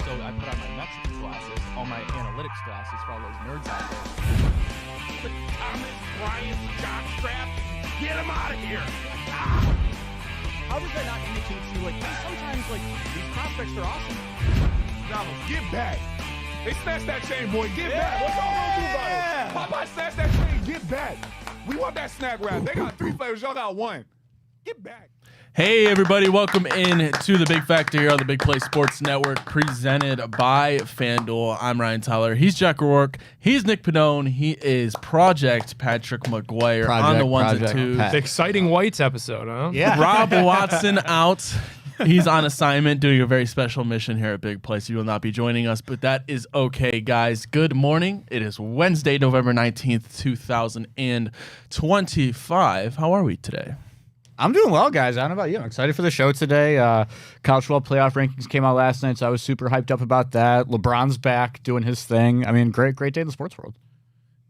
also, I put on my metrics glasses, all my analytics glasses for all those nerds out there. But Thomas Bryant's jockstrap, get him out of here! How does that not indicate to you, like, hey, sometimes, like, these prospects are awesome? Ramos, get back! They snatched that chain, boy. Get back! What y'all gonna do about it? Popeye snatched that chain. Get back! We want that snack wrap. They got 3 flavors. Y'all got 1. Get back! Hey everybody, welcome in to the Big Factor here on the Big Play Sports Network, presented by FanDuel. I'm Ryan Tyler. He's Jack O'Rourke. He's Nick Pannone. He is Project Patrick McGuire on the ones and twos. The exciting Whites episode, huh? Yeah. Rob Watson out. He's on assignment doing a very special mission here at Big Play, so he will not be joining us, but that is okay, guys. Good morning. It is Wednesday, November 19th, 2025. How are we today? I'm doing well, guys. I don't know about you. I'm excited for the show today. College football playoff rankings came out last night, so I was super hyped up about that. LeBron's back doing his thing. I mean, great day in the sports world.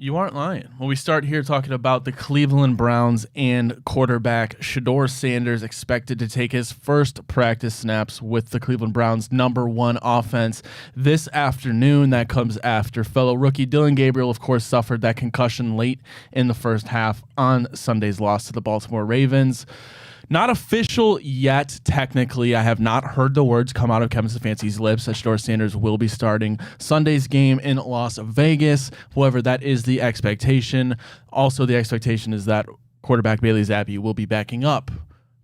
You aren't lying. Well, we start here talking about the Cleveland Browns and quarterback Sheduer Sanders expected to take his first practice snaps with the Cleveland Browns' #1 offense this afternoon. That comes after fellow rookie Dylan Gabriel, of course, suffered that concussion late in the first half on Sunday's loss to the Baltimore Ravens. Not official yet, technically. I have not heard the words come out of Kevin Stefanski's lips that Sheduer Sanders will be starting Sunday's game in Las Vegas. However, that is the expectation. Also, the expectation is that quarterback Bailey Zappi will be backing up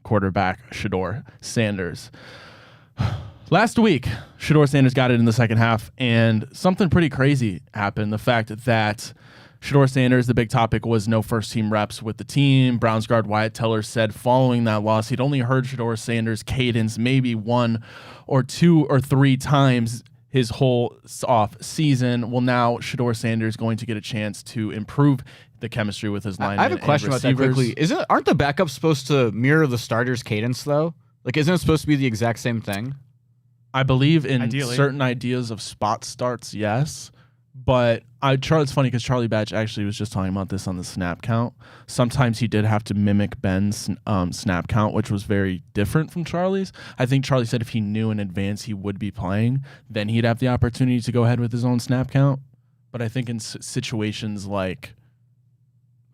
quarterback Sheduer Sanders. Last week, Sheduer Sanders got it in the second half, and something pretty crazy happened. The fact that Sheduer Sanders, the big topic was no first-team reps with the team. Browns guard Wyatt Teller said following that loss, he'd only heard Sheduer Sanders' cadence maybe 1 or 2 or 3 times his whole off season. Well, now Sheduer Sanders going to get a chance to improve the chemistry with his linemen. I have a question about that quickly. Aren't the backups supposed to mirror the starter's cadence, though? Like, isn't it supposed to be the exact same thing? I believe in certain ideas of spot starts, yes. But it's funny because Charlie Batch actually was just talking about this on the snap count. Sometimes he did have to mimic Ben's snap count, which was very different from Charlie's. I think Charlie said if he knew in advance he would be playing, then he'd have the opportunity to go ahead with his own snap count. But I think in situations like...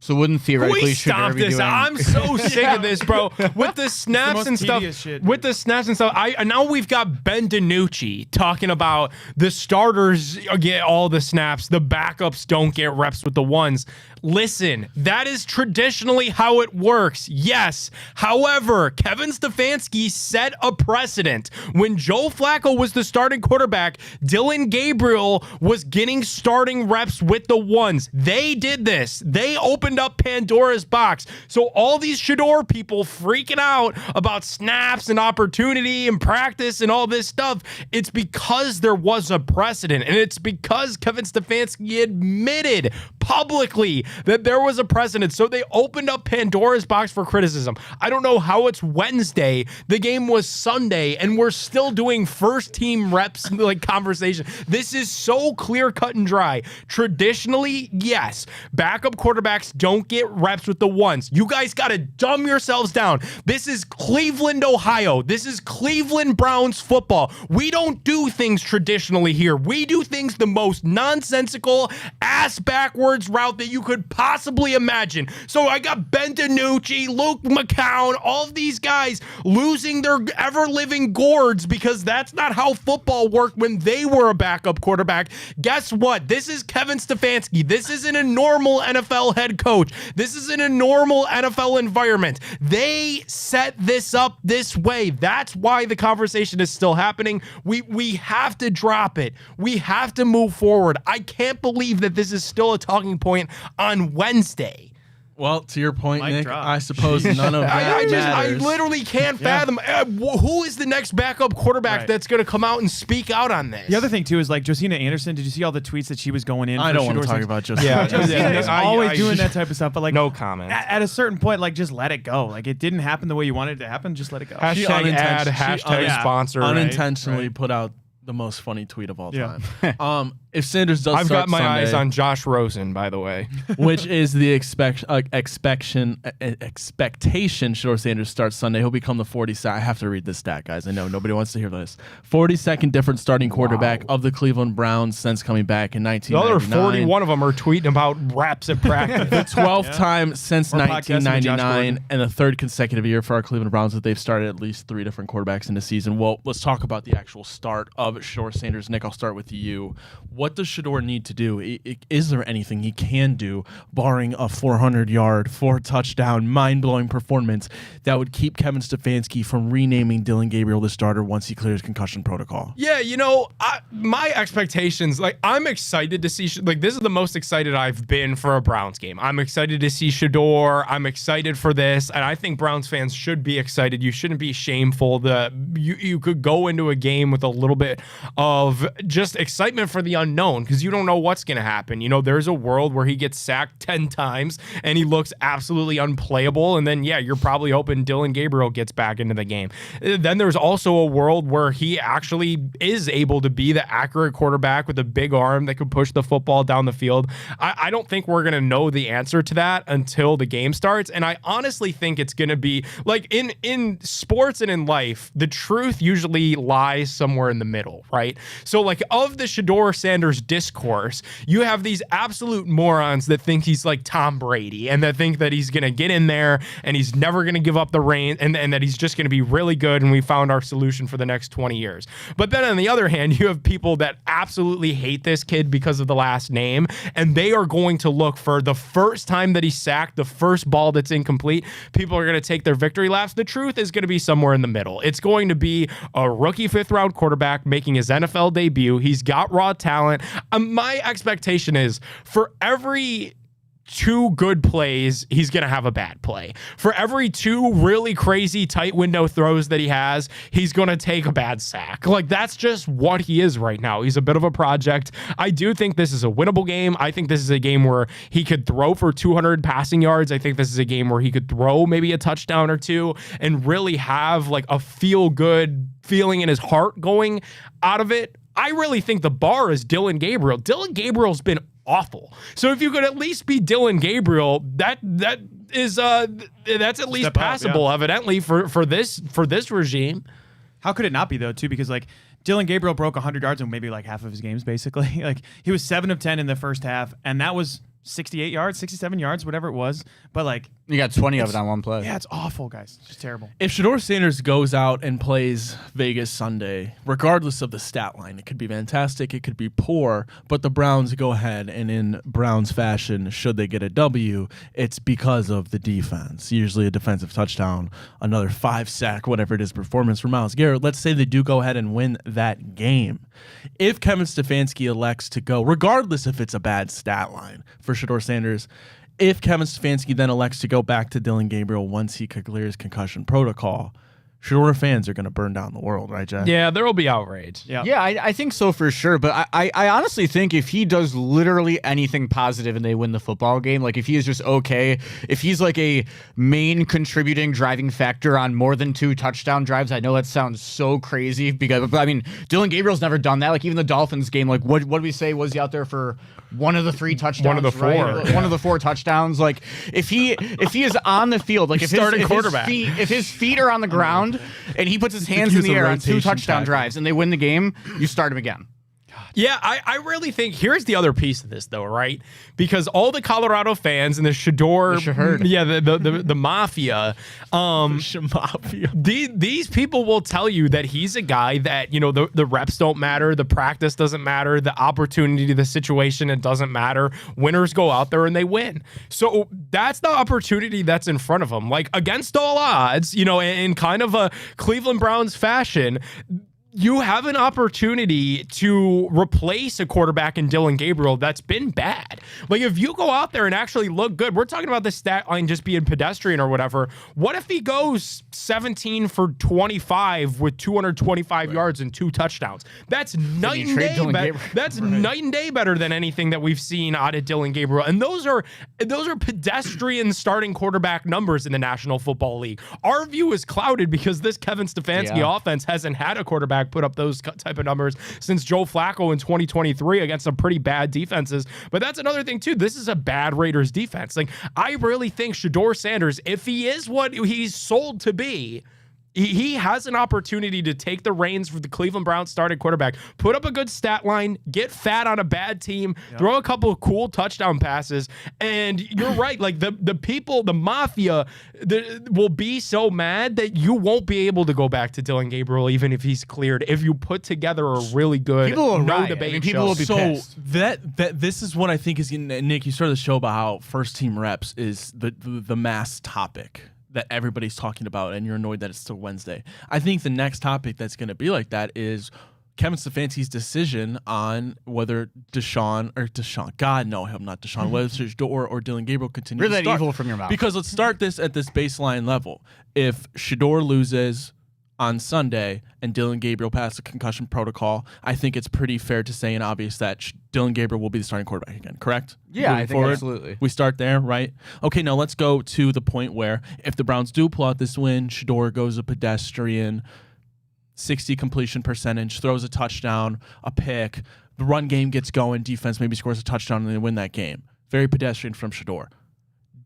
So wouldn't theoretically stop this? I'm so sick of this, bro. With the snaps and stuff. With the snaps and stuff. Now we've got Ben DiNucci talking about the starters get all the snaps, the backups don't get reps with the ones. Listen, that is traditionally how it works. Yes. However, Kevin Stefanski set a precedent. When Joe Flacco was the starting quarterback, Dylan Gabriel was getting starting reps with the ones. They did this. They opened up Pandora's box. So all these Sheduer people freaking out about snaps and opportunity and practice and all this stuff, it's because there was a precedent, and it's because Kevin Stefanski admitted publicly that there was a precedent. So they opened up Pandora's box for criticism. I don't know how it's Wednesday. The game was Sunday, and we're still doing first team reps like conversation. This is so clear cut and dry. Traditionally, yes, backup quarterbacks don't get reps with the ones. You guys got to dumb yourselves down. This is Cleveland, Ohio. This is Cleveland Browns football. We don't do things traditionally here. We do things the most nonsensical, ass backwards route that you could possibly imagine. So I got Ben DiNucci, Luke McCown, all of these guys losing their ever-living gourds because that's not how football worked when they were a backup quarterback. Guess what? This is Kevin Stefanski. This isn't a normal NFL head coach. This isn't a normal NFL environment. They set this up this way. That's why the conversation is still happening. We have to drop it. We have to move forward. I can't believe that this is still a talking point on Wednesday. Well, to your point, Nick, I suppose none of that matters. I literally can't fathom who is the next backup quarterback that's going to come out and speak out on this. The other thing, too, is like Josina Anderson. Did you see all the tweets that she was going in? I don't want to talk about Josina. Yeah, Josina is always doing that type of stuff. But like, no comment. At a certain point, like, just let it go. Like, it didn't happen the way you wanted it to happen. Just let it go. Hashtag ad, hashtag sponsor. Unintentionally put out The most funny tweet of all time. If Sanders does I've start got my Sunday, eyes on Josh Rosen, by the way. which is the expectation Shedeur Sanders starts Sunday. He'll become the 42nd. I have to read this stat, guys. I know nobody wants to hear this. 42nd different starting quarterback of the Cleveland Browns since coming back in The 1999. other 41 of them are tweeting about reps at practice. The 12th time since Or podcasting with Josh 1999 Gordon. and the third consecutive year for our Cleveland Browns that they've started at least 3 different quarterbacks in the season. Well, let's talk about the actual start of Shedeur Sanders. Nick, I'll start with you. What does Sheduer need to do? Is there anything he can do, barring a 400-yard, 4-touchdown, mind-blowing performance that would keep Kevin Stefanski from renaming Dillon Gabriel the starter once he clears concussion protocol? Yeah, my expectations, I'm excited to see, this is the most excited I've been for a Browns game. I'm excited to see Sheduer. I'm excited for this, and I think Browns fans should be excited. You shouldn't be shameful. You could go into a game with a little bit of just excitement for the unknown because you don't know what's going to happen. There's a world where he gets sacked 10 times and he looks absolutely unplayable, and then, you're probably hoping Dillon Gabriel gets back into the game. Then there's also a world where he actually is able to be the accurate quarterback with a big arm that could push the football down the field. I don't think we're going to know the answer to that until the game starts, and I honestly think it's going to be in sports and in life, the truth usually lies somewhere in the middle, right? So of the Sheduer Sanders discourse, you have these absolute morons that think he's like Tom Brady and that think that he's going to get in there and he's never going to give up the reins and that he's just going to be really good and we found our solution for the next 20 years. But then on the other hand, you have people that absolutely hate this kid because of the last name, and they are going to look for the first time that he's sacked, the first ball that's incomplete. People are going to take their victory laps. The truth is going to be somewhere in the middle. It's going to be a rookie 5th-round quarterback making his NFL debut. He's got raw talent. My expectation is for every 2 good plays, he's going to have a bad play. For every 2 really crazy tight window throws that he has, he's going to take a bad sack. That's just what he is right now. He's a bit of a project. I do think this is a winnable game. I think this is a game where he could throw for 200 passing yards. I think this is a game where he could throw maybe a touchdown or 2 and really have a feel-good feeling in his heart going out of it. I really think the bar is Dillon Gabriel. Dillon Gabriel's been awful. So if you could at least be Dillon Gabriel, that's at least passable, evidently, for this regime. How could it not be though, too? Because Dillon Gabriel broke 100 yards in maybe half of his games, basically. He was 7 of 10 in the first half, and that was 68 yards, 67 yards, whatever it was. But you got 20 of it on one play. Yeah, it's awful, guys. It's just terrible. If Shedeur Sanders goes out and plays Vegas Sunday, regardless of the stat line, it could be fantastic, it could be poor, but the Browns go ahead and in Browns fashion, should they get a W, it's because of the defense. Usually a defensive touchdown, another 5-sack, whatever it is, performance for Myles Garrett. Let's say they do go ahead and win that game. If Kevin Stefanski elects to go, regardless if it's a bad stat line for Shedeur Sanders, if Kevin Stefanski then elects to go back to Dillon Gabriel once he clears concussion protocol, Sheduer fans are going to burn down the world, right, Jack? Yeah, there will be outrage. Yeah, I think so for sure. But I honestly think if he does literally anything positive and they win the football game, if he is just okay, if he's a main contributing driving factor on more than 2 touchdown drives, I know that sounds so crazy because, but Dillon Gabriel's never done that. Even the Dolphins game, what did we say? Was he out there for one of the 3 touchdowns? One of the 4. Right? Yeah. One of the 4 touchdowns. If he is on the field, if his feet are on the ground, and he puts his hands in the air on 2 touchdown drives and they win the game, you start him again. Yeah, I really think here's the other piece of this though, right? Because all the Colorado fans and the Sheduer, the mafia, these people will tell you that he's a guy that, the reps don't matter, the practice doesn't matter, the opportunity, the situation, it doesn't matter. Winners go out there and they win. So that's the opportunity that's in front of him. Against all odds, in kind of a Cleveland Browns fashion, you have an opportunity to replace a quarterback in Dillon Gabriel that's been bad. If you go out there and actually look good, we're talking about the stat line just being pedestrian or whatever. What if he goes 17 for 25 with 225 yards and 2 touchdowns? That's night and day better. That's night and day better than anything that we've seen out of Dillon Gabriel. And those are pedestrian starting quarterback numbers in the National Football League. Our view is clouded because this Kevin Stefanski offense hasn't had a quarterback quarterback put up those type of numbers since Joe Flacco in 2023 against some pretty bad defenses. But that's another thing too. This is a bad Raiders defense. Like, I really think Sheduer Sanders, if he is what he's sold to be, he has an opportunity to take the reins for the Cleveland Browns starting quarterback, put up a good stat line, get fat on a bad team, throw a couple of cool touchdown passes. And you're right. Like, the people, the mafia will be so mad that you won't be able to go back to Dylan Gabriel, even if he's cleared, if you put together a really good People will no riot. debate I mean, people show. will be So pissed. that this is what I think is Nick. You started the show about how first team reps is the mass topic that everybody's talking about, and you're annoyed that it's still Wednesday. I think the next topic that's going to be like that is Kevin Stefanski's decision on whether Deshaun, God no, I'm not Deshaun, whether Sheduer or Dylan Gabriel continue Rid to that start. evil from your mouth. Because let's start this at this baseline level. If Sheduer loses on Sunday and Dylan Gabriel passes a concussion protocol, I think it's pretty fair to say and obvious that Dylan Gabriel will be the starting quarterback again, correct? Yeah, Moving I think absolutely. We start there, right? Okay, now let's go to the point where if the Browns do pull out this win, Sheduer goes a pedestrian, 60 completion percentage, throws a touchdown, a pick, the run game gets going, defense maybe scores a touchdown, and they win that game. Very pedestrian from Sheduer.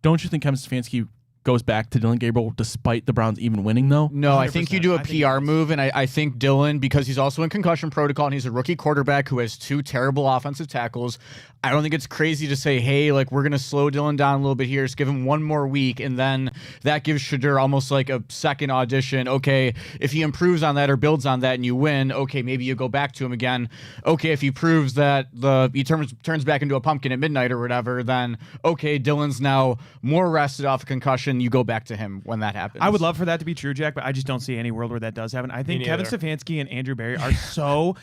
Don't you think Kevin Stefanski goes back to Dylan Gabriel despite the Browns even winning, though? No, I think you do a 100%. PR move, and I think Dylan, because he's also in concussion protocol and he's a rookie quarterback who has 2 terrible offensive tackles, I don't think it's crazy to say, hey, like, we're going to slow Dylan down a little bit here, just give him 1 more week, and then that gives Sheduer almost like a second audition. Okay, if he improves on that or builds on that and you win, okay, maybe you go back to him again. Okay, if he proves that he turns back into a pumpkin at midnight or whatever, then okay, Dylan's now more rested off a concussion, you go back to him when that happens. I would love for that to be true, Jack, but I just don't see any world where that does happen. I think Kevin Stefanski and Andrew Berry are so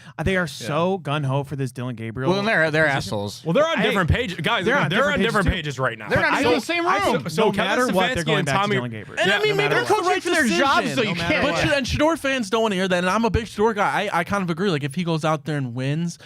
so gun ho for this Dylan Gabriel. Well, then they're assholes. Well, they're on different pages, guys. They're on different pages, pages right now. They're not even in the same room. So no Kevin matter what, they're Stefanski going and back Tommy- to Dylan Gabriel. And I mean, maybe they're that's the coaching right for their decision. jobs, so you No matter can't. what. And Sheduer fans don't want to hear that, and I'm a big Sheduer guy. I kind of agree. Like, if he goes out there and wins,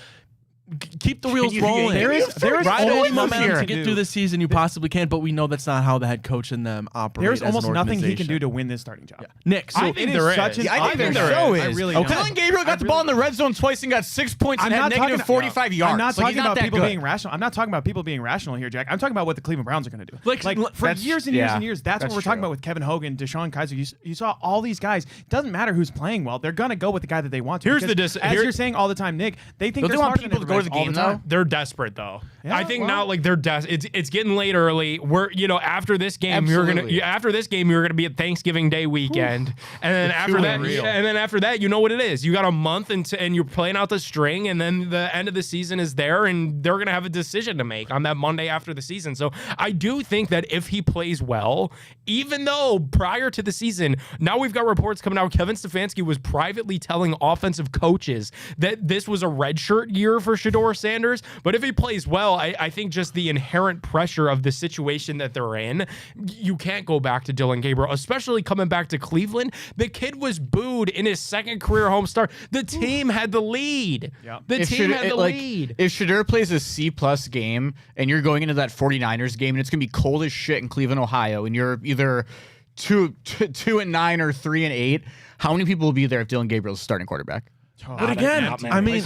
keep the wheels rolling. There is Ride almost any momentum nothing to he get can through do. this season you possibly can, but we know that's not how the head coach and them operate. There's as almost an nothing he can do organization. to win this starting job. Nick, so I think there is. Yeah, I think there show is. I really Okay. don't. Dylan Gabriel got the ball in the red zone twice and got 6 points and had negative 45 yards. I'm not Like, talking he's not about that people good. being rational. I'm not talking about people being rational here, Jack. I'm talking about what the Cleveland Browns are going to do. Like, for that's- years and years yeah, and years, that's what that's we're talking true. about with Kevin Hogan, Deshaun Kaiser. You saw all these guys. It doesn't matter who's playing well. They're going to go with the guy that they want to. Here's because the as here- you're saying all the time, Nick, they think Don't they're they want smarter than people to go to the everybody all game, time. They're desperate though. Yeah, I think well- now like they're it's getting late early. We're after this game Absolutely. you're gonna be at Thanksgiving Day weekend, and then after that unreal. you know what it is. You got a month and you're playing out the string, and then the end of the season is there, and they're gonna have a decision to make on that Monday after the season. So I do think that if he plays well, even though prior to the season, now we've got reports coming out, Kevin Stefanski was privately telling offensive coaches that this was a redshirt year for Sheduer Sanders. But if he plays well, I think just the inherent pressure of the situation that they're in, you can't go back to Dylan Gabriel, especially coming back to Cleveland. The kid was booed in his second career home start. The team had the lead. Yeah. The team had the lead. If Sheduer plays a C+ game and you're going into that 49ers game and it's going to be cold as shit in Cleveland, Ohio, and you're either 2-9 or 3-8, how many people will be there if Dylan Gabriel's starting quarterback? But again, I mean,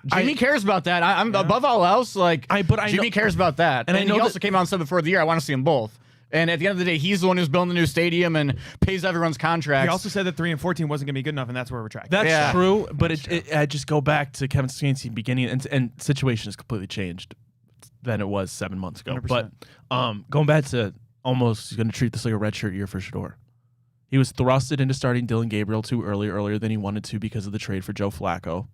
Jimmy cares about that. I'm above all else. Like, Jimmy cares about that. And And I know he that- also came out and said before the year, I want to see them both. And at the end of the day, he's the one who's building the new stadium and pays everyone's contracts. He also said that 3-14 wasn't going to be good enough, and that's where we're tracking. That's Yeah. true, but I just go back to Kevin Stefanski beginning, and situation has completely changed than it was 7 months ago. 100%. But going back to almost going to treat this like a redshirt year for Sheduer. He was thrusted into starting Dylan Gabriel too earlier than he wanted to because of the trade for Joe Flacco.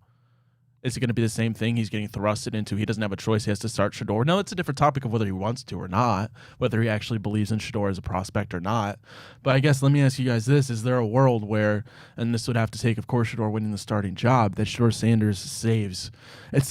Is it going to be the same thing? He's getting thrusted into. He doesn't have a choice. He has to start Sheduer. No, it's a different topic of whether he wants to or not, whether he actually believes in Sheduer as a prospect or not. But I guess let me ask you guys this. Is there a world where, and this would have to take, of course, Sheduer winning the starting job, that Sheduer Sanders saves? It's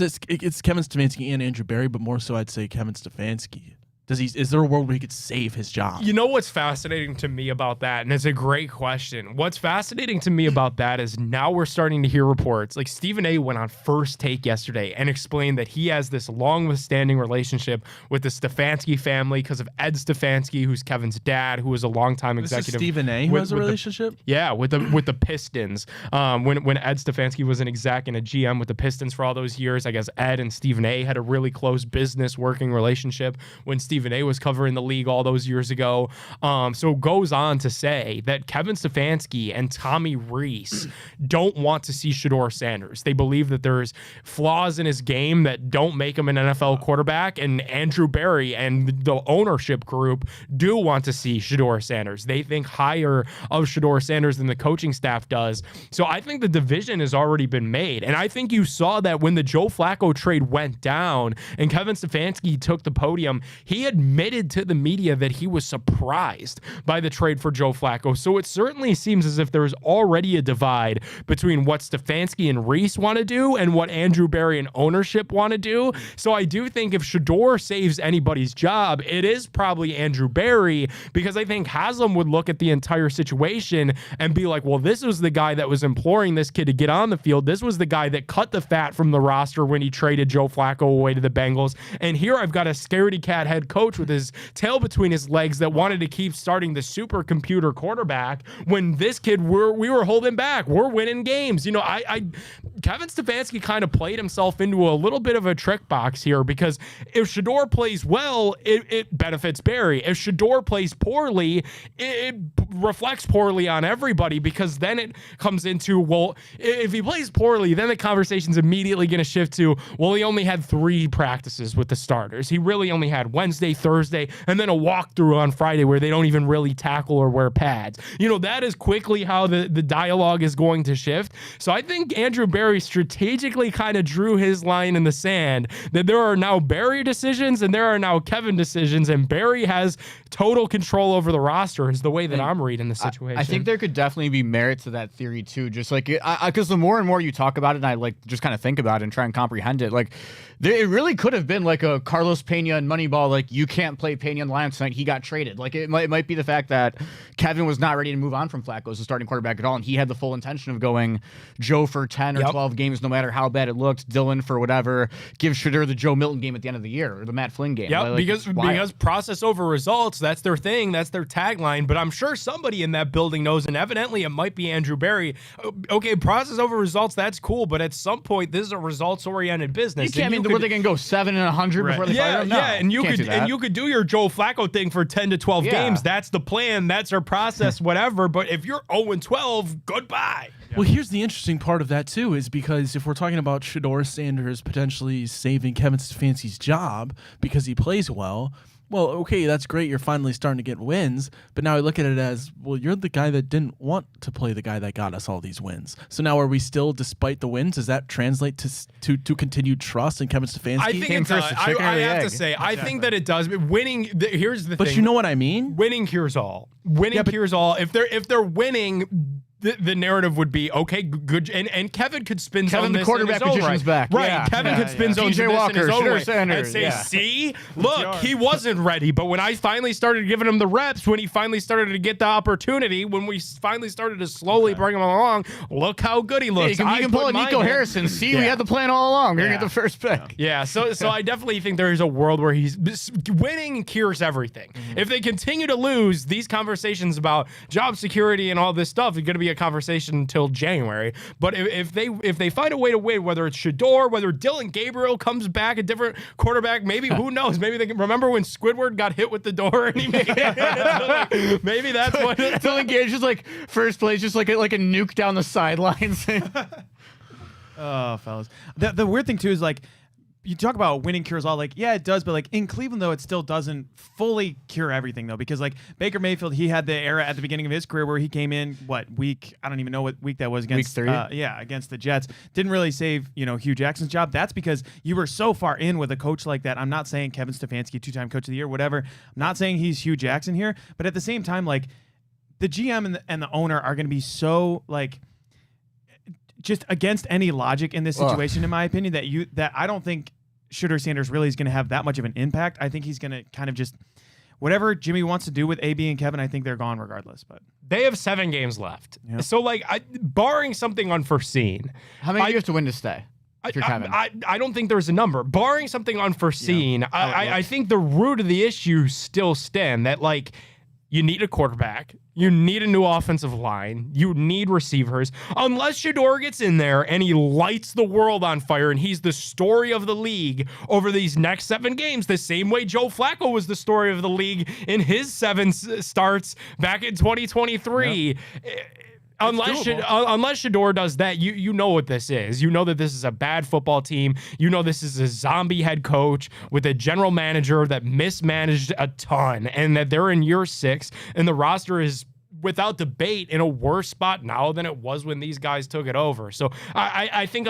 Kevin Stefanski and Andrew Berry, but more so I'd say Kevin Stefanski Is there a world where he could save his job? You know what's fascinating to me about that, and it's a great question. What's fascinating to me about that is now we're starting to hear reports. Like Stephen A. went on First Take yesterday and explained that he has this long-withstanding relationship with the Stefanski family because of Ed Stefanski, who's Kevin's dad, who was a longtime executive. This is Stephen A. who has a relationship? With the Pistons. When Ed Stefanski was an exec and a GM with the Pistons for all those years, I guess Ed and Stephen A. had a really close business working relationship when Stephen A. was covering the league all those years ago. So it goes on to say that Kevin Stefanski and Tommy Rees don't want to see Sheduer Sanders. They believe that there's flaws in his game that don't make him an NFL quarterback, and Andrew Berry and the ownership group do want to see Sheduer Sanders. They think higher of Sheduer Sanders than the coaching staff does. So I think the division has already been made. And I think you saw that when the Joe Flacco trade went down and Kevin Stefanski took the podium, he admitted to the media that he was surprised by the trade for Joe Flacco. So it certainly seems as if there's already a divide between what Stefanski and Rees want to do and what Andrew Berry and ownership want to do. So I do think if Sheduer saves anybody's job, it is probably Andrew Berry, because I think Haslam would look at the entire situation and be like, well, this was the guy that was imploring this kid to get on the field. This was the guy that cut the fat from the roster when he traded Joe Flacco away to the Bengals. And here I've got a scaredy cat head coach with his tail between his legs that wanted to keep starting the supercomputer quarterback when this kid we were holding back. We're winning games. You know, Kevin Stefanski kind of played himself into a little bit of a trick box here, because if Sheduer plays well, it benefits Berry. If Sheduer plays poorly, it reflects poorly on everybody, because then it comes into, well, if he plays poorly, then the conversation's immediately going to shift to, well, he only had 3 practices with the starters. He really only had Wednesday, Thursday, and then a walkthrough on Friday where they don't even really tackle or wear pads. You know, that is quickly how the dialogue is going to shift. So I think Andrew Berry strategically kind of drew his line in the sand that there are now Berry decisions and there are now Kevin decisions, and Berry has total control over the roster is the way that I'm reading the situation. I think there could definitely be merit to that theory too. Just like, because the more and more you talk about it, and I like just kind of think about it and try and comprehend it, like it really could have been like a Carlos Pena and Moneyball, like you can't play Pena in the Lions tonight, he got traded. Like it might be the fact that Kevin was not ready to move on from Flacco as a starting quarterback at all, and he had the full intention of going Joe for 10 or 12 games, no matter how bad it looked, Dylan for whatever, give Sheduer the Joe Milton game at the end of the year, or the Matt Flynn game. Yeah, because process over results, that's their thing, that's their tagline. But I'm sure somebody in that building knows, and evidently it might be Andrew Berry. Okay, process over results, that's cool, but at some point this is a results-oriented business. You can't mean where they can go 7-100 before they fire him? No, and you could do your Joe Flacco thing for 10 to 12 games. That's the plan. That's our process. Whatever. But if you're 0-12, goodbye. Well, here's the interesting part of that too, is because if we're talking about Sheduer Sanders potentially saving Kevin Stefanski's job because he plays well, okay, that's great. You're finally starting to get wins. But now I look at it as, well, you're the guy that didn't want to play the guy that got us all these wins. So now are we still, despite the wins, does that translate to continued trust in Kevin Stefanski? I think it does. I have to say, I think that it does. But winning, here's the thing. But you know what I mean? Winning cures all. Winning cures all. If they're winning, the narrative would be, okay, good, and Kevin could spin zone this in his own right. Kevin, the quarterback magician's back. Right, Yeah. Kevin could spin zone this in his own right and say, see, look, he wasn't ready, but when I finally started giving him the reps, when he finally started to get the opportunity, when we finally started to slowly bring him along, look how good he looks. Yeah, you can pull a Nico Harrison. See, we had the plan all along. We're going to get the first pick. Yeah, so I definitely think there is a world where winning cures everything. Mm-hmm. If they continue to lose, these conversations about job security and all this stuff are going to be a conversation until January. But if they find a way to win, whether it's Sheduer, whether Dylan Gabriel comes back a different quarterback, maybe who knows? Maybe they can remember when Squidward got hit with the door and he made it. Maybe that's what Dylan Gabriel just like first place, just like a nuke down the sidelines. Oh, fellas. The weird thing too is like, you talk about winning cures all, like, yeah, it does, but like in Cleveland though, it still doesn't fully cure everything though, because like Baker Mayfield, he had the era at the beginning of his career where he came in I don't even know what week that was against week 3. Against the Jets. Didn't really save, Hugh Jackson's job. That's because you were so far in with a coach like that. I'm not saying Kevin Stefanski, 2-time coach of the year, whatever. I'm not saying he's Hugh Jackson here, but at the same time, like the GM and the owner are going to be so like just against any logic in this situation, in my opinion, that I don't think Sheduer Sanders really is going to have that much of an impact. I think he's going to kind of just whatever Jimmy wants to do with AB and Kevin. I think they're gone regardless. But they have 7 games left. So like, barring something unforeseen, How many do you have to win to stay? If you're Kevin? I don't think there's a number. Barring something unforeseen, I think the root of the issue still stand that like you need a quarterback, you need a new offensive line, you need receivers. Unless Sheduer gets in there and he lights the world on fire and he's the story of the league over these next 7 games, the same way Joe Flacco was the story of the league in his 7 starts back in 2023. Unless Sheduer does that, you know what this is. You know that this is a bad football team. You know this is a zombie head coach with a general manager that mismanaged a ton, and that they're in year 6, and the roster is without debate in a worse spot now than it was when these guys took it over. So I think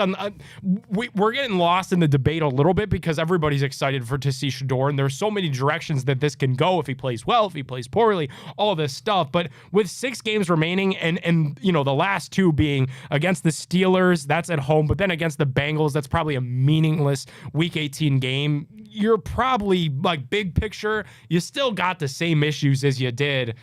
we're getting lost in the debate a little bit because everybody's excited to see Sheduer, and there's so many directions that this can go if he plays well, if he plays poorly, all this stuff. But with 6 games remaining and you know the last 2 being against the Steelers, that's at home, but then against the Bengals, that's probably a meaningless Week 18 game. You're probably like big picture, you still got the same issues as you did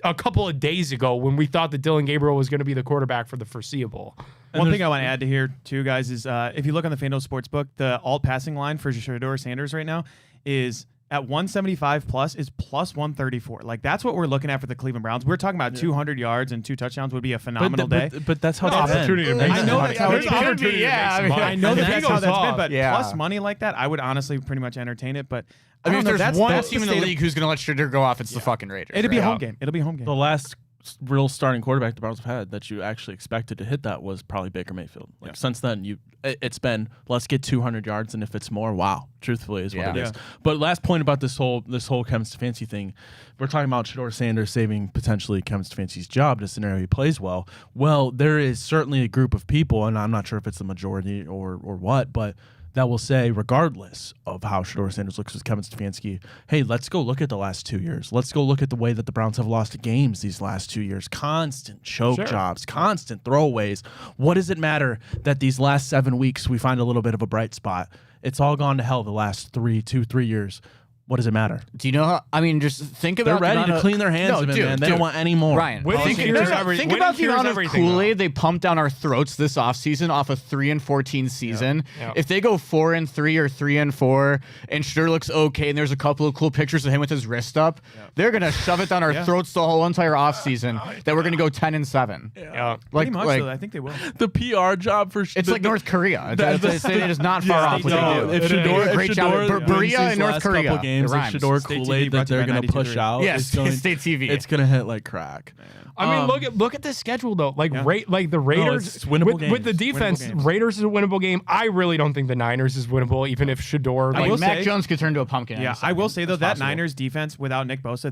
a couple of days ago when we thought that Dylan Gabriel was going to be the quarterback for the foreseeable. One thing I want to add to here, too, guys, is if you look on the FanDuel Sportsbook, the alt passing line for Sheduer Sanders right now is at 175 plus is plus 134. Like, that's what we're looking at for the Cleveland Browns. We're talking about 200 yards and 2 touchdowns would be a phenomenal day. But that's how No, it's opportunity to been. make I know some that's money. how it's There's been. opportunity to Yeah, make some I mean, money. I know And that's how that's off. been, but Yeah. plus money like that, I would honestly pretty much entertain it. But I mean, if don't know, there's one that's team in the league who's going to let Sheduer go off, it's the fucking Raiders. It'll be a right? home game. It'll be a home game. The last real starting quarterback the Browns have had that you actually expected to hit that was probably Baker Mayfield. Like since then, it's been let's get 200 yards, and if it's more, wow. Truthfully, is what it is. But last point about this whole Kevin Stefanski thing, we're talking about Sheduer Sanders saving potentially Kevin Stefanski's job in a scenario he plays well. Well, there is certainly a group of people, and I'm not sure if it's the majority or what, but that will say, regardless of how Sheduer Sanders looks with Kevin Stefanski, hey, let's go look at the last 2 years. Let's go look at the way that the Browns have lost games these last 2 years. Constant choke jobs, constant throwaways. What does it matter that these last 7 weeks we find a little bit of a bright spot? It's all gone to hell the last 3 years. What does it matter? Do you know how? I mean, just think about They're ready to clean their hands of it, man. They don't want any more. Ryan, Winning think cures about, everything. think about the Winning amount cures of everything, Kool-Aid they pumped down our throats this offseason off a 3-14 season. Yep. If they go 4-3 or 3-4, and Sheduer looks okay, and there's a couple of cool pictures of him with his wrist up, they're gonna shove it down our throats the whole entire offseason that we're gonna go 10-7. Yeah. Pretty much, though, I think they will. The PR job for It's like North Korea. It is not far off what they do. If They do a great job. Sheduer Berea and North Korea. couple games It of rhymes. Sheduer State Kool-Aid TV that brought to you they're by going to push 92.3. out. Yes, it's going, State TV. It's going to hit like crack. I mean, look at the schedule though. Like like the Raiders it's winnable with the games. defense. Winnable games. Raiders is a winnable game. I really don't think the Niners is winnable, even if Sheduer. I Like will Mac say- Jones could turn into a pumpkin. Yeah, any I will second. say though It's that possible. Niners defense without Nick Bosa,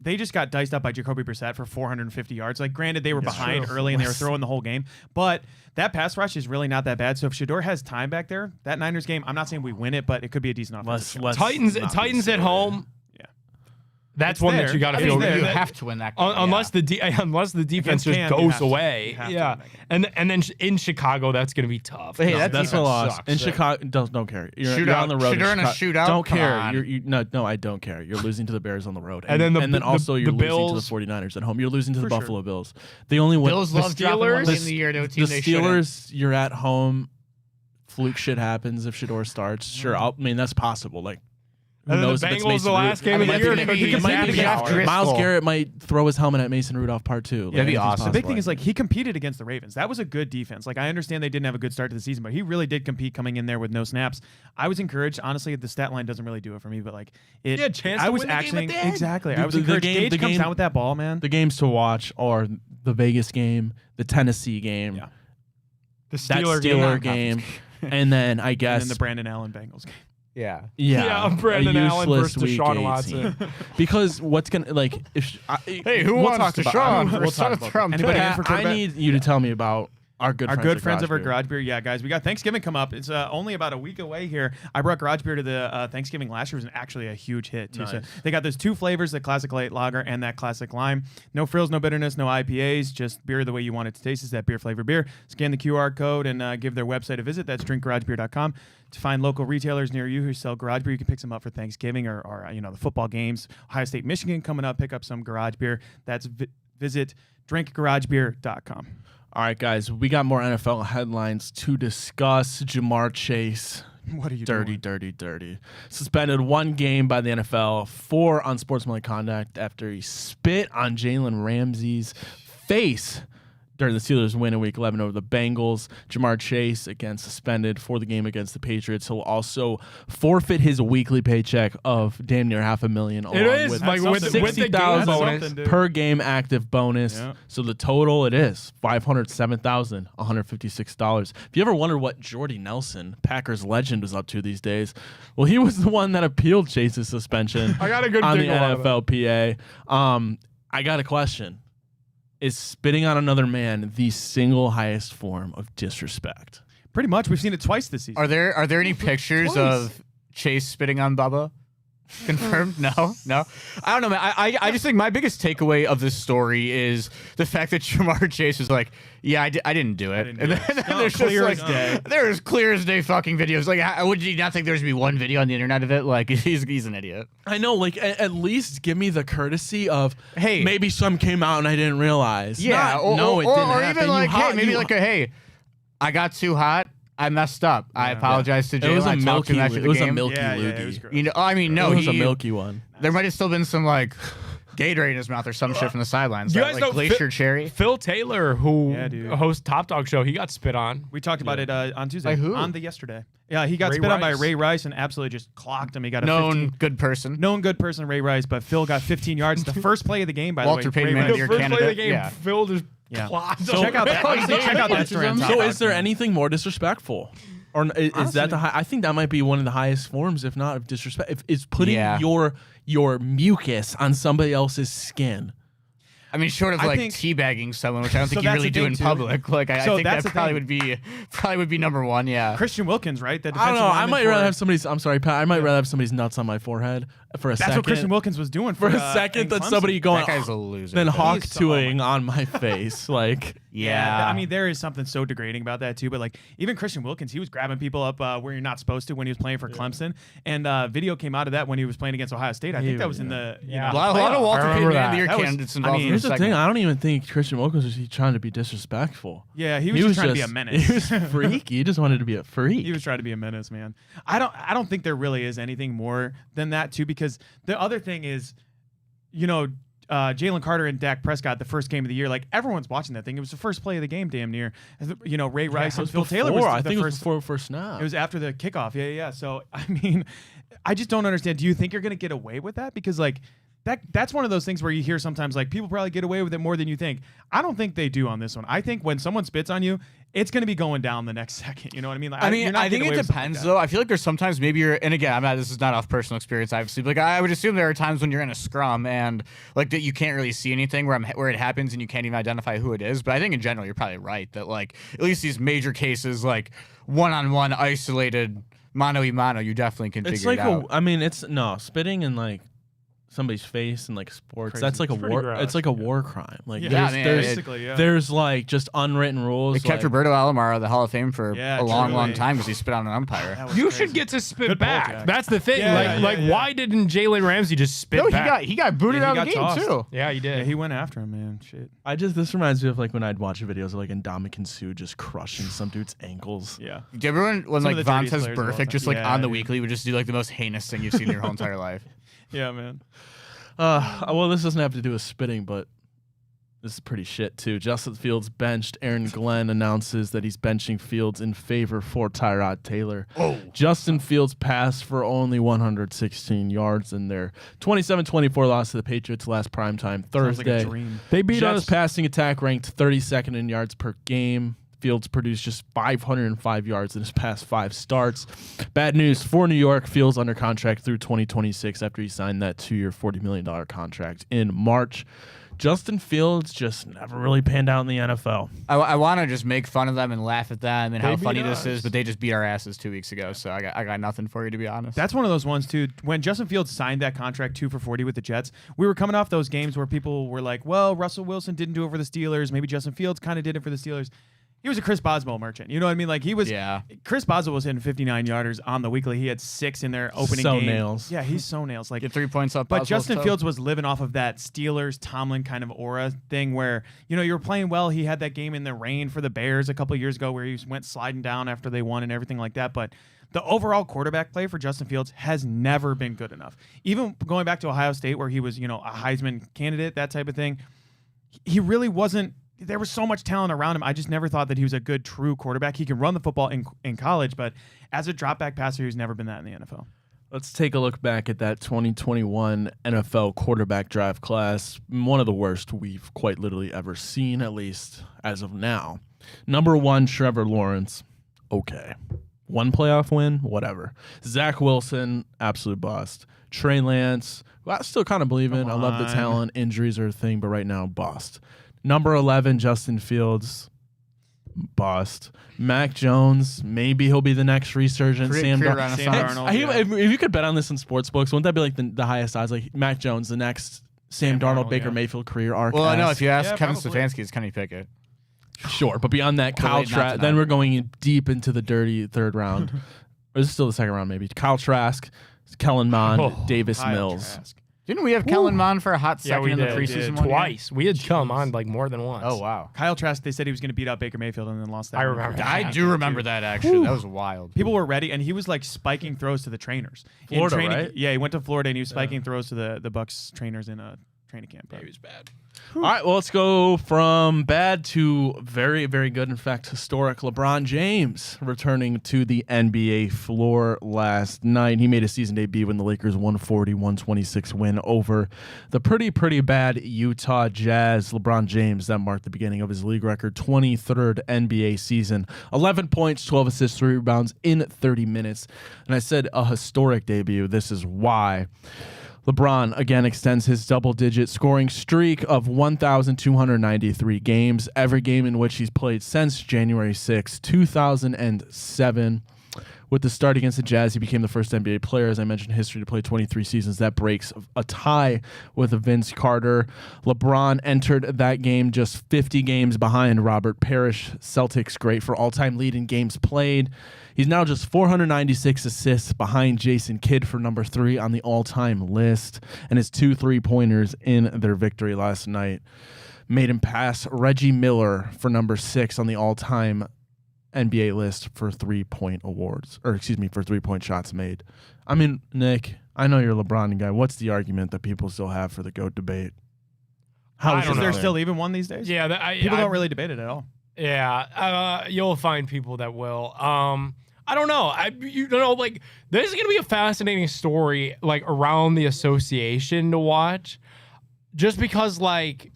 they just got diced up by Jacoby Brissett for 450 yards. Like, granted, they were behind early and they were throwing the whole game, but that pass rush is really not that bad. So if Sheduer has time back there, that Niners game, I'm not saying we win it, but it could be a decent offense. Titans at home. Yeah. That's It's one there. that you got to It's feel. there. You that- have to win that game. Unless the defense Against just Cam, you goes have to. away, You have to yeah, win that and then in Chicago that's going to be tough. But hey, that That's a defense loss. sucks. In Chicago, don't care. You're Shootout. on the road. Sheduer in a shootout? Don't Come care. on. No, I don't care. You're losing to the Bears on the road, And then also the you're losing Bills. to the 49ers at home. You're losing to the For sure. Buffalo Bills. The only win. Bills the love dropping one Steelers- late in the year to a team the they shouldn't. Steelers, you're at home. Fluke shit happens if Sheduer starts. Sure, I mean that's possible. Like, who And then knows the if it's Bengals, Mason the last game I of mean, the that's year, gonna could be- be it might be Zappy Jeff hour. Driscoll. Myles Garrett might throw his helmet at Mason Rudolph part 2. Like, That'd be anything's awesome. The possible. big thing is, like, he competed against the Ravens. That was a good defense. Like, I understand they didn't have a good start to the season, but he really did compete coming in there with no snaps. I was encouraged. Honestly, the stat line doesn't really do it for me, but like, He had a chance I to was win the game actually at the end. exactly. The- I was the encouraged. game- Gage the comes game- down with that ball, man. The games to watch are the Vegas game, the Tennessee game, Yeah. The that Steeler game, and then I And guess then the Brandon Allen Bengals game. Yeah. Yeah, Brandon a Allen useless versus week Deshaun 18. Watson. Because what's gonna like if Hey, who we'll wants talk Deshaun about, for we'll talk about Trump? Anybody But in for I quarterback? need you to tell me about Our good friends over Garage Beer. Yeah, guys, we got Thanksgiving come up. It's only about a week away here. I brought Garage Beer to the Thanksgiving last year. It was actually a huge hit, too. Nice. So they got those 2 flavors, the Classic Light Lager and that Classic Lime. No frills, no bitterness, no IPAs, just beer the way you want it to taste. Is that beer flavor beer. Scan the QR code and give their website a visit. That's drinkgaragebeer.com. To find local retailers near you who sell Garage Beer, you can pick some up for Thanksgiving or the football games. Ohio State, Michigan coming up. Pick up some Garage Beer. That's visit drinkgaragebeer.com. All right, guys, we got more NFL headlines to discuss. Jamar Chase. What are you doing? doing? Dirty. Suspended 1 game by the NFL for unsportsmanlike conduct after he spit on Jalen Ramsey's face during the Steelers' win in Week 11 over the Bengals. Jamar Chase, again, suspended for the game against the Patriots. He'll also forfeit his weekly paycheck of damn near $500,000. It is with like with the game $60,000 bonus. per game active bonus. Yeah. So the total it is $507,156. If you ever wondered what Jordy Nelson, Packers legend, was up to these days, well, he was the one that appealed Chase's suspension I got a good on the giggle out of it. NFLPA. I got a question. Is spitting on another man the single highest form of disrespect? Pretty much. We've seen it twice this season. Are there any pictures of Chase spitting on Bubba? Confirmed? No. I don't know, man. I just think my biggest takeaway of this story is the fact that Jamar Chase was like, "Yeah, I didn't do it." And then there's clear just as day. there's clear as day fucking videos. Like, would you not think there's be one video on the internet of it? Like, he's an idiot. I know, like, at least give me the courtesy of, Hey, maybe some came out and I didn't realize. Yeah, Not, or, no, it or, didn't or happen. even like, You hey, maybe like hey, I got too hot. I messed up. I apologize to Jalen. It was a I talked to milky. him after It the was game. a milky Yeah, loogie. it was gross. You know, I mean, no, it was a he- milky one. There might have still been some like Gatorade in his mouth or some shit from the sidelines. You That, guys like know Glacier Cherry. Phil Taylor, who Yeah, dude. hosts Top Dog Show, he got spit on. We talked about it on Tuesday. By who? On the yesterday. Yeah, he got Ray spit on by Rice. Ray Rice and absolutely just clocked him. He got a Known 15 good person. known good person, Ray Rice, but Phil got 15 yards. The first play of the game, by Walter the way. Payton Ray Man of Rice. the The Year first play of the candidate. game, Yeah. Phil just Yeah. clocked So check out that. Honestly, check out that story on Top So Dog. is there anything more disrespectful? Or is that the high? I think that might be one of the highest forms, if not of disrespect. If is putting your mucus on somebody else's skin. I mean, short of I like think- teabagging someone, which I don't So think you that's really the do thing, in too. public. Like, I So think that's that the probably thing. would be number one. Yeah. Christian Wilkins, right? That I don't know. defensive I lineman might for- rather have somebody's. I'm sorry, Pat. I might rather have somebody's nuts on my forehead for a That's second. what Christian Wilkins was doing for for a second. in Than Clemson. somebody going That guy's a loser. then But hawk he's so- toing on my face. Like, Yeah. I mean, there is something so degrading about that too. But like, even Christian Wilkins, he was grabbing people up where you're not supposed to when he was playing for Clemson. And video came out of that when he was playing against Ohio State. I think that was in the Yeah. a lot of Walter I Payton remember Man of the that. Year That was- candidates I involved mean, in here's the the thing. segment. I don't even think Christian Wilkins was trying to be disrespectful. Yeah, he was just trying to be a menace. He was freaky. He just wanted to be a freak. He was trying to be a menace, man. I don't think there really is anything more than that too, because the other thing is, Jalen Carter and Dak Prescott, the first game of the year, like everyone's watching that thing. It was the first play of the game, damn near. Ray Rice It and was Phil Taylor before. was I the think it first. was before first snap. It was after the kickoff. Yeah. So I mean, I just don't understand. Do you think you're gonna get away with that? Because like that's one of those things where you hear sometimes like people probably get away with it more than you think. I don't think they do on this one. I think when someone spits on you, it's gonna be going down the next second. You know what I mean? Like, you're not I think getting it away with something depends like that. though. I feel like there's sometimes maybe you're, and again, this is not off personal experience, obviously. But like, I would assume there are times when you're in a scrum and like that you can't really see anything where it happens and you can't even identify who it is. But I think in general, you're probably right that like at least these major cases, like one-on-one isolated mano y mano, you definitely can It's figure like it out. I mean, it's no spitting in like somebody's face in like sports. Crazy. That's like a It's pretty war. gross. It's like a war crime. Like Yeah, there's, man, there's, basically, yeah. there's like just unwritten rules. It kept like, Roberto Alomar out of the Hall of Fame for Yeah, a long, long truly. time because he spit on an umpire. That was You crazy. should get to spit Good pull, back. Jack. That's the thing. Yeah, Why didn't Jalen Ramsey just spit No, back? he got booted Yeah, out he of the got game tossed. too. Yeah, he did. Yeah, he went after him, man. Shit. This reminds me of like when I'd watch videos of like Ndamukong Suh just crushing some dude's ankles. Yeah. Do you remember when Some like of the dirtiest Vontaze players of all Burfict time. just like Yeah, on the dude. weekly would just do like the most heinous thing you've seen in your whole entire life? Yeah, man. Well, this doesn't have to do with spitting, but this is pretty shit too. Justin Fields benched. Aaron Glenn announces that he's benching Fields in favor for Tyrod Taylor. Oh. Justin Fields passed for only 116 yards in their 27-24 loss to the Patriots last primetime Sounds like a Thursday. dream. They beat Jets us. passing attack ranked 32nd in yards per game. Fields produced just 505 yards in his past 5 starts. Bad news for New York. Fields under contract through 2026 after he signed that 2-year, $40 million contract in March. Justin Fields just never really panned out in the NFL. I want to just make fun of them and laugh at them and how beat funny us. this is, but they just beat our asses 2 weeks ago. So I got nothing for you, to be honest. That's one of those ones too. When Justin Fields signed that contract 2 for $40 with the Jets, we were coming off those games where people were like, "Well, Russell Wilson didn't do it for the Steelers. Maybe Justin Fields kind of did it for the Steelers." He was a Chris Boswell merchant. You know what I mean? Like he was. Yeah. Chris Boswell was hitting 59 yarders on the weekly. He had 6 in their opening So game. nails. Yeah, he's so nails. Like Get 3 points up. But Boswell's Justin toe. Fields was living off of that Steelers Tomlin kind of aura thing where, you know, you were playing well. He had that game in the rain for the Bears a couple of years ago where he went sliding down after they won and everything like that. But the overall quarterback play for Justin Fields has never been good enough. Even going back to Ohio State where he was, you know, a Heisman candidate, that type of thing, he really wasn't. There was so much talent around him. I just never thought that he was a good, true quarterback. He can run the football in college, but as a drop back passer, he's never been that in the NFL. Let's take a look back at that 2021 NFL quarterback draft class. One of the worst we've quite literally ever seen, at least as of now. Number 1, Trevor Lawrence. Okay. 1 playoff win, whatever. Zach Wilson, absolute bust. Trey Lance, well, I still kind of believe in. I love the talent. Injuries are a thing, but right now, bust. Number 11, Justin Fields, bust. Mac Jones, maybe he'll be the next resurgent. Sam Darnold. If you could bet on this in sports books, wouldn't that be like the highest odds? Like Mac Jones, the next Sam Darnold, Baker Mayfield career arc. Well, I know if you ask Yeah, Kevin probably. Stefanski, it's Kenny Pickett. Sure, but beyond that, Kyle wait, not Trask. tonight. Then we're going in deep into the dirty third round. Or is it still the second round? Maybe Kyle Trask, Kellen Mond, Davis Kyle Mills. Trask. Didn't we have Kellen Mond for a hot Yeah, second we in the did. preseason one year? Twice. We had come on like more than once. Oh, wow. Kyle Trask, they said he was going to beat out Baker Mayfield and then lost that. I one. remember that. I do remember that, actually. That was wild. People were ready, and he was like spiking throws to the trainers. In Florida, training, right? Yeah, he went to Florida, and he was spiking throws to the Bucs trainers in a training camp. He was bad. All right, well, let's go from bad to very, very good. In fact, historic. LeBron James returning to the NBA floor last night. He made a season debut when the Lakers 140-126 win over the pretty bad Utah Jazz. LeBron James, that marked the beginning of his league record 23rd NBA season. 11 points, 12 assists, 3 rebounds in 30 minutes. And I said a historic debut. This is why. LeBron again extends his double-digit scoring streak of 1,293 games, every game in which he's played since January 6, 2007. With the start against the Jazz, he became the first NBA player, as I mentioned, in history to play 23 seasons. That breaks a tie with Vince Carter. LeBron entered that game just 50 games behind Robert Parrish. Celtics great for all-time lead in games played. He's now just 496 assists behind Jason Kidd for number 3 on the all-time list, and his 2 3-pointers in their victory last night made him pass Reggie Miller for number 6 on the all-time NBA list for 3-point awards, or excuse me, for 3-point shots made. I mean, Nick, I know you're a LeBron guy. What's the argument that people still have for the GOAT debate? How I is don't Is know. there still even one these days? Yeah, People don't really debate it at all. Yeah, you'll find people that will. I don't know. Like this is gonna be a fascinating story, like around the association to watch, just because like.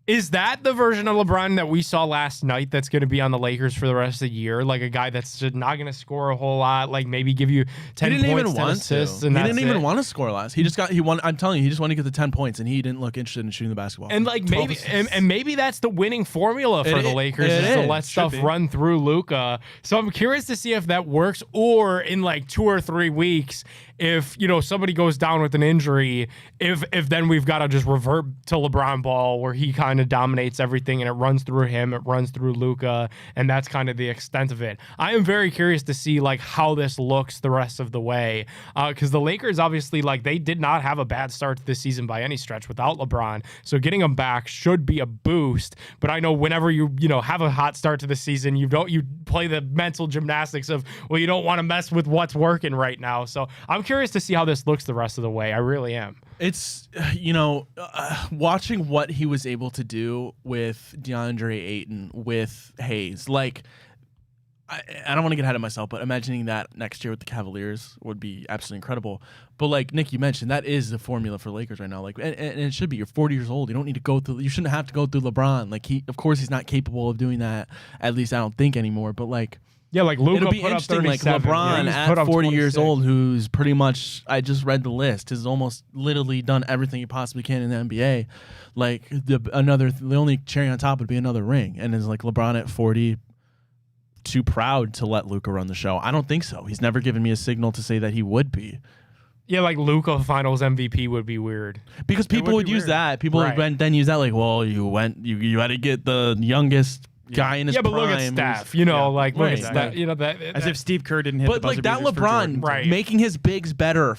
Is that the version of LeBron that we saw last night that's going to be on the Lakers for the rest of the year? Like a guy that's just not going to score a whole lot, like maybe give you 10 He didn't points, even 10 want assists, to. and He that's didn't even it? want to score last. He won. I'm telling you, he just wanted to get the 10 points, and he didn't look interested in shooting the basketball. And like 12 maybe, assists. and maybe that's the winning formula for the Lakers is to let stuff run through Luka. So I'm curious to see if that works, or in like 2 or 3 weeks, if somebody goes down with an injury, if then we've got to just revert to LeBron ball where he kind of dominates everything and it runs through him, it runs through Luka, and that's kind of the extent of it. I am very curious to see like how this looks the rest of the way, because the Lakers obviously like they did not have a bad start to this season by any stretch without LeBron, so getting him back should be a boost. But I know whenever you have a hot start to the season, you play the mental gymnastics of, well, you don't want to mess with what's working right now. So I'm curious to see how this looks the rest of the way. I really am. It's, watching what he was able to do with DeAndre Ayton, with Hayes. Like, I don't want to get ahead of myself, but imagining that next year with the Cavaliers would be absolutely incredible. But like Nick, you mentioned, that is the formula for Lakers right now. Like, and it should be. You're 40 years old. You don't need to go through. You shouldn't have to go through LeBron. Like, of course, he's not capable of doing that. At least I don't think anymore. But like, Yeah, like Luka It'll be put up interesting. Like 37. LeBron He's put at up 40 years 26. old, who's pretty much, I just read the list, has almost literally done everything he possibly can in the NBA. Like the only cherry on top would be another ring, and is like LeBron at 40 too proud to let Luka run the show? I don't think so. He's never given me a signal to say that he would be. Yeah, like Luka Finals MVP would be weird. Because people would use weird. that. People would then use that like, well, you had to get the youngest guy in his prime. Yeah, but look at Steph. You know, like look Right. at Steph. You know that. As if Steve Kerr didn't hit the But buzzer like that beaters for Jordan. LeBron Right. making his bigs better,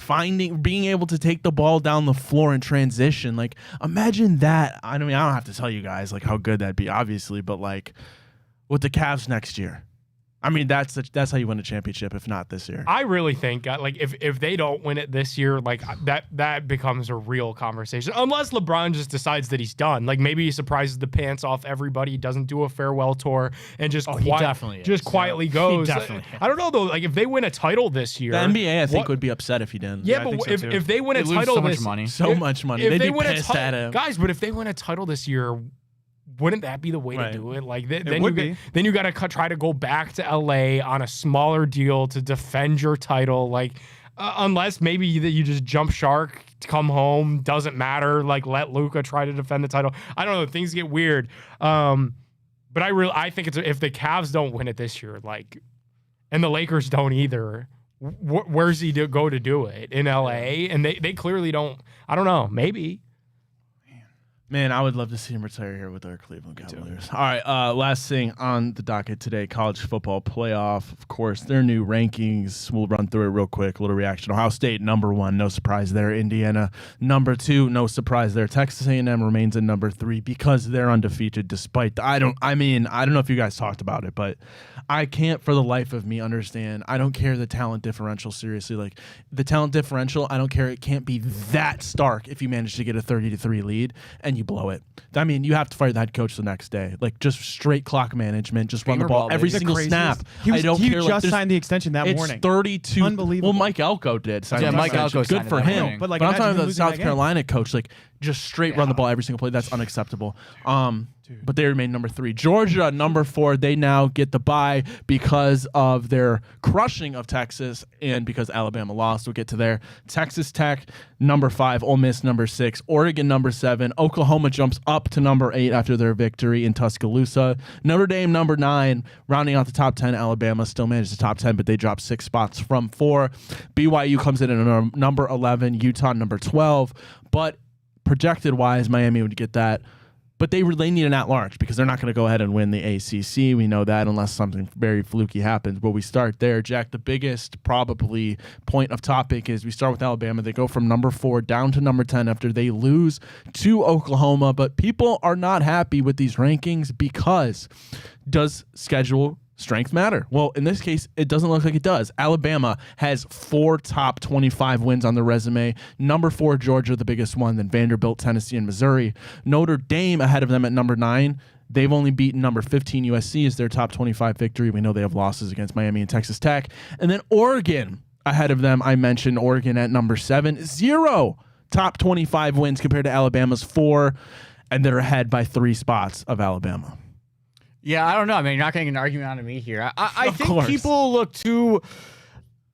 being able to take the ball down the floor in transition. Like imagine that. I mean, I don't have to tell you guys like how good that'd be, obviously, but like with the Cavs next year. I mean, that's how you win a championship, if not this year. I really think like if they don't win it this year, like that becomes a real conversation. Unless LeBron just decides that he's done. Like maybe he surprises the pants off everybody, doesn't do a farewell tour, and just he definitely is. just quietly goes. definitely I don't know though. Like if they win a title this year, The NBA, I think, would be upset if he didn't. Yeah, I but think so, too. if they win a They lose title so much this money. So much money. if They'd they be win pissed at him. guys, but if they win a title this year, wouldn't that be the way Right. to do it? Like then would you be. then you got to try to go back to LA on a smaller deal to defend your title. Like unless maybe that you just jump shark, come home, doesn't matter. Like let Luka try to defend the title. I don't know. Things get weird. But I think it's if the Cavs don't win it this year, like, and the Lakers don't either. Where's he go to do it in LA? And they clearly don't. I don't know. Maybe. Man, I would love to see him retire here with our Cleveland Cavaliers. All right, last thing on the docket today, college football playoff. Of course, their new rankings. We'll run through it real quick. A little reaction. Ohio State, number 1, no surprise there. Indiana, number 2, no surprise there. Texas A&M remains in number 3 because they're undefeated despite I don't know if you guys talked about it, but I can't for the life of me understand. I don't care the talent differential, seriously. Like the talent differential, I don't care. It can't be that stark if you manage to get a 30-3 lead and you blow it. I mean, you have to fire the head coach the next day. Like just straight clock management, just run the ball every The single craziest- snap. He I don't care. just signed the extension that it's morning. 32. Unbelievable. Well, Mike Elko did. Sign Yeah, the Mike extension. Elko Good signed for it that him. morning. But, like, I'm imagine talking him about the losing South that game. Carolina coach, like just straight run the ball every single play. That's unacceptable. But they remain number 3. Georgia, number 4. They now get the bye because of their crushing of Texas and because Alabama lost. We'll get to there. Texas Tech, number 5. Ole Miss, number 6. Oregon, number 7. Oklahoma jumps up to number 8 after their victory in Tuscaloosa. Notre Dame, number 9. Rounding out the top 10, Alabama still managed the top 10, but they dropped 6 spots from 4. BYU comes in at number 11. Utah, number 12. But projected-wise, Miami would get that. But they need an at-large because they're not going to go ahead and win the ACC. We know that unless something very fluky happens. But we start there. Jack, the biggest probably point of topic is we start with Alabama. They go from number 4 down to number 10 after they lose to Oklahoma. But people are not happy with these rankings because does schedule strength matter? Well, in this case, it doesn't look like it does. Alabama has 4 top 25 wins on their resume. Number 4, Georgia, the biggest one, then Vanderbilt, Tennessee, and Missouri. Notre Dame ahead of them at number 9. They've only beaten number 15 USC as their top 25 victory. We know they have losses against Miami and Texas Tech. And then Oregon ahead of them. I mentioned Oregon at number 7. 0 top 25 wins compared to Alabama's 4. And they're ahead by 3 spots of Alabama. Yeah, I don't know. I mean, you're not getting an argument out of me here. I Of think course. people look too.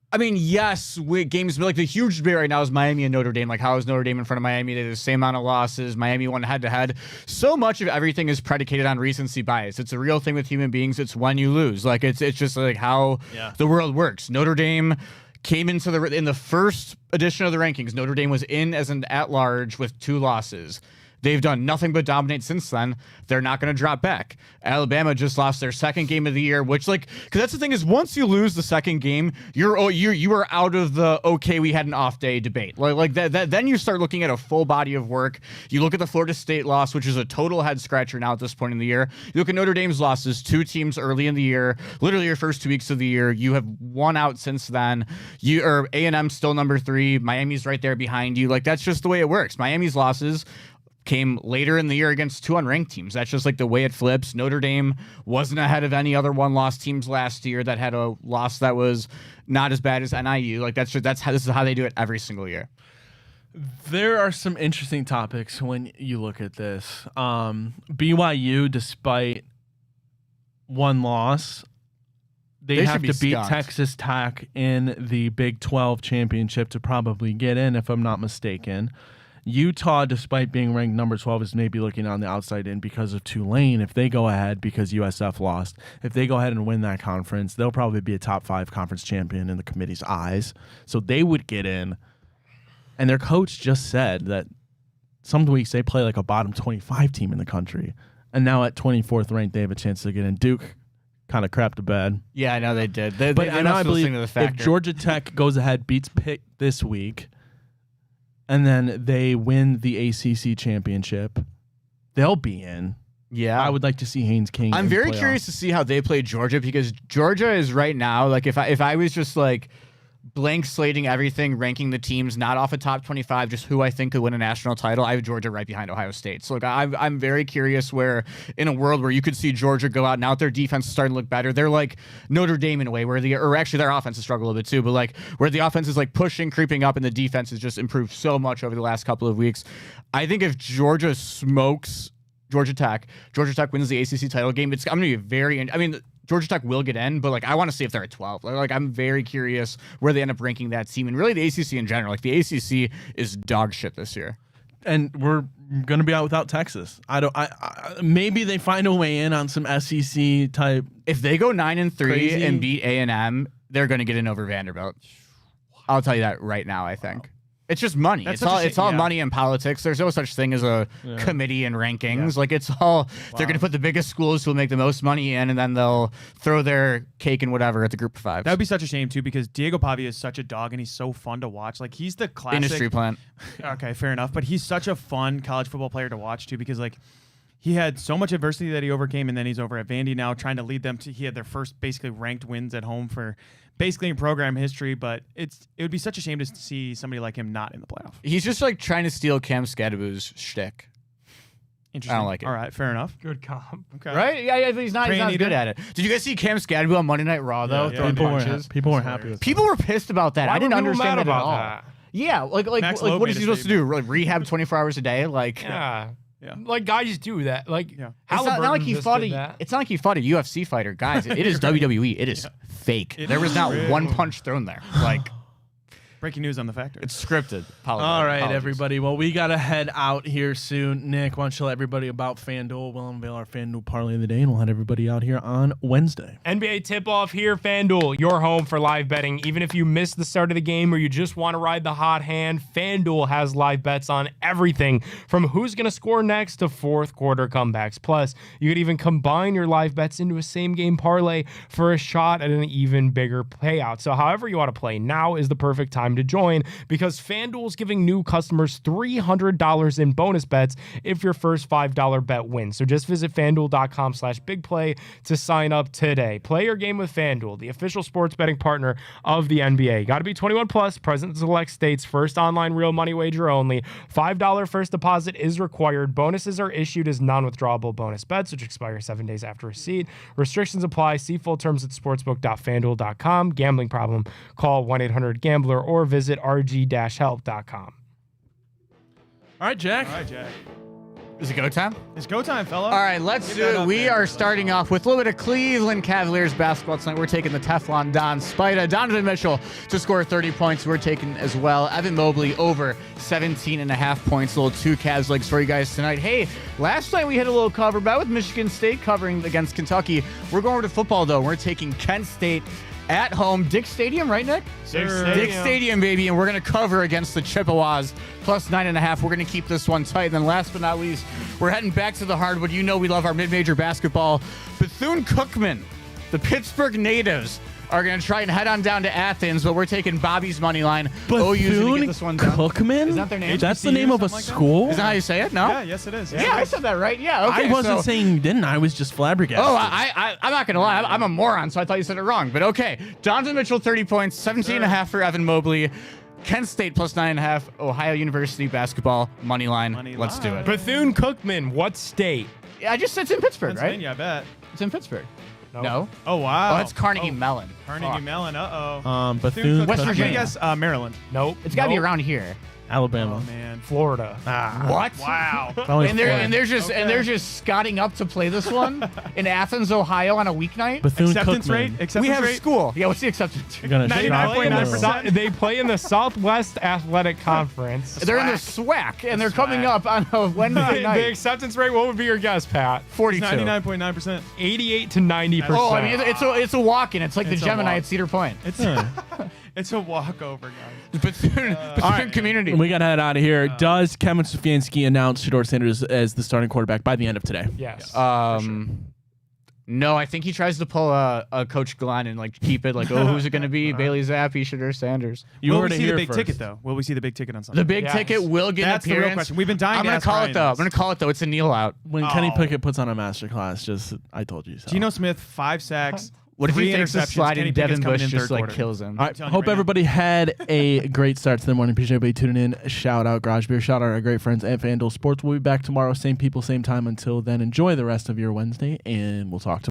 I mean, yes, with games, but like the huge debate right now is Miami and Notre Dame. Like, how is Notre Dame in front of Miami? They had the same amount of losses. Miami won head to head. So much of everything is predicated on recency bias. It's a real thing with human beings. It's when you lose. Like, it's just like how the world works. Notre Dame came into in the first edition of the rankings. Notre Dame was in as an at-large with 2 losses. They've done nothing but dominate since then. They're not going to drop back. Alabama just lost their second game of the year, which because that's the thing is once you lose the second game, you are out of the okay, we had an off day debate. Like that then you start looking at a full body of work. You look at the Florida State loss, which is a total head scratcher now at this point in the year. You look at Notre Dame's losses, 2 teams early in the year, literally your first 2 weeks of the year. You have won out since then. A&M still number 3. Miami's right there behind you. Like that's just the way it works. Miami's losses came later in the year against 2 unranked teams. That's just like the way it flips. Notre Dame wasn't ahead of any other one-loss teams last year that had a loss that was not as bad as NIU. Like this is how they do it every single year. There are some interesting topics when you look at this. BYU, despite 1 loss, they have should be to beat skunked. Texas Tech in the Big 12 championship to probably get in, if I'm not mistaken. Utah, despite being ranked number 12, is maybe looking on the outside in because of Tulane. If they go ahead, because USF lost, if they go ahead and win that conference, they'll probably be a top 5 conference champion in the committee's eyes. So they would get in. And their coach just said that some weeks they play like a bottom 25 team in the country. And now at 24th ranked, they have a chance to get in. Duke kind of crapped the bed. Yeah, I know they did. They And I believe to the if factor. Georgia Tech goes ahead, beats Pitt this week, and then they win the ACC championship, they'll be in. Yeah, I would like to see Haynes King. I'm very curious to see how they play Georgia, because Georgia is right now, like, if I was just like blank slating everything, ranking the teams not off a top 25, just who I think could win a national title, I have Georgia right behind Ohio State. So like, I'm very curious where in a world where you could see Georgia go out, now their defense is starting to look better. They're like Notre Dame in a way, or actually their offense has struggled a little bit too, but like where the offense is like pushing, creeping up, and the defense has just improved so much over the last couple of weeks. I think if Georgia smokes Georgia Tech wins the ACC title game, I'm going to be very, I mean, Georgia Tech will get in, but like I want to see if they're at 12. Like I'm very curious where they end up ranking that team, and really the ACC in general. Like the ACC is dog shit this year, and we're going to be out without Texas. Maybe they find a way in on some SEC type. If they go 9-3 Crazy. and beat A&M, they're going to get in over Vanderbilt. I'll tell you that right now. I think. It's just money. That's It's all money and politics. There's no such thing as a committee and rankings. Like it's all they're going to put the biggest schools who will make the most money in, and then they'll throw their cake and whatever at the group of 5. That would be such a shame too, because Diego Pavia is such a dog and he's so fun to watch. Like he's the classic Industry plant. Okay, fair enough. But he's such a fun college football player to watch too, because like he had so much adversity that he overcame, and then he's over at Vandy now trying to lead them to. He had their first basically ranked wins at home for basically in program history. But it would be such a shame to see somebody like him not in the playoff. He's just like trying to steal Cam Skadabu's shtick. Interesting. I don't like it. All right, fair enough. Good comp. Okay. Right? Yeah, but he's not good at it. Did you guys see Cam Skadabu on Monday Night Raw though? Yeah, Throwing punches. People weren't happy with that. People were pissed about that. Why I didn't were people understand mad that at about all. that? Yeah, like Max Loeb what is made he a supposed to do? Like, rehab 24 hours a day? Like, Yeah. Yeah. Like guys do that. Like it's not Halliburton like he just fought did a. that. It's not like he fought a UFC fighter, guys. It is WWE. It is fake. It There was is not real. one punch thrown there. Like, Breaking news on the Factor. it's scripted. All right, Apologies. everybody. Well, we got to head out here soon. Nick, why don't you tell everybody about FanDuel? We'll unveil our FanDuel parlay of the day, and we'll head everybody out here on Wednesday. NBA tip-off here, FanDuel, your home for live betting. Even if you missed the start of the game or you just want to ride the hot hand, FanDuel has live bets on everything from who's going to score next to fourth quarter comebacks. Plus, you could even combine your live bets into a same-game parlay for a shot at an even bigger payout. So however you want to play, now is the perfect time to join, because FanDuel is giving new customers $300 in bonus bets if your first $5 bet wins. So just visit FanDuel.com/bigplay to sign up today. Play your game with FanDuel, the official sports betting partner of the NBA. Got to be 21 plus, present in select states, first online real money wager only. $5 first deposit is required. Bonuses are issued as non-withdrawable bonus bets, which expire 7 days after receipt. Restrictions apply. See full terms at sportsbook.fanduel.com. Gambling problem? Call 1-800-GAMBLER or visit rg-help.com. All right, Jack. All right, Jack. Is it go time? It's go time, fella. All right, let's do it. We are starting off with a little bit of Cleveland Cavaliers basketball tonight. We're taking the Teflon Don Spida. Donovan Mitchell to score 30 points. We're taking as well. Evan Mobley over 17.5 points. Little 2 Cavs legs for you guys tonight. Hey, last night we had a little cover bet with Michigan State covering against Kentucky. We're going over to football, though. We're taking Kent State at home. Dick Stadium, right, Nick? Dick Stadium, baby. And we're going to cover against the Chippewas plus 9.5. We're going to keep this one tight. And then last but not least, we're heading back to the hardwood. You know we love our mid-major basketball. Bethune-Cookman, the Pittsburgh natives, are going to try and head on down to Athens, but we're taking Bobby's money line. OU's going to get this one done. Cookman? Is that their name? That's the name of a something like that? school? Is that how you say it? No? Yeah, yes, it is. Yeah, I said that right. Yeah, okay. I wasn't so- saying you didn't. I was just flabbergasted. Oh, I'm not going to lie. I'm a moron, so I thought you said it wrong. But okay. Donovan Mitchell, 30 points, 17.5 for Evan Mobley. Kent State plus 9.5. Ohio University basketball money line. Let's do it. Bethune-Cookman, what state? I just said it's in Pittsburgh, right? Pennsylvania, I bet. It's in Pittsburgh. Nope. No? Oh, wow. Oh, that's Carnegie Mellon. Carnegie Fuck. Mellon. Uh-oh. Bethune, West I'm Virginia. going to guess Maryland. Nope. It's got to be Nope. around here. Alabama. Oh man. Florida. What? Wow. Only And they're just scotting up to play this one in Athens, Ohio on a weeknight. Bethune Acceptance Cookman. rate? Acceptance We have rate? school. Yeah, what's the acceptance? You're gonna shock 99.9%. They play in the Southwest Athletic Conference. They're in the SWAC, and they're coming up on a Wednesday The night. acceptance rate, what would be your guess, Pat? 42. 99.9%. 88 to 90%. Oh, I mean, it's a walk-in. It's like It's the a Gemini walk. at Cedar Point. It's a walkover, guys. Bethune community. We gotta head out of here. Does Kevin Stefanski announce Sheduer Sanders as the starting quarterback by the end of today? Yes. No, I think he tries to pull a Coach Glenn and like keep it like, oh, who's it going to be? Bailey Zappi, Sheduer Sanders. You Will we heard it see here the big first. ticket though? Will we see the big ticket on Sunday? The big Yes. ticket will get That's an the appearance. real question. We've been dying I'm to gonna ask call Ryan it though. I'm this. gonna call it though. It's a kneel out. When Kenny Oh. Pickett puts on a masterclass, just I told you so. Geno Smith, 5 sacks. What if 3 he takes a interceptions. slide Kenny and Pickett's Devin coming Bush in just third like quarter. kills him? All right. telling you Hope right now. everybody had a great start to the morning. Appreciate everybody tuning in. Shout out Garage Beer. Shout out our great friends at FanDuel Sports. We'll be back tomorrow. Same people, same time. Until then, enjoy the rest of your Wednesday, and we'll talk tomorrow.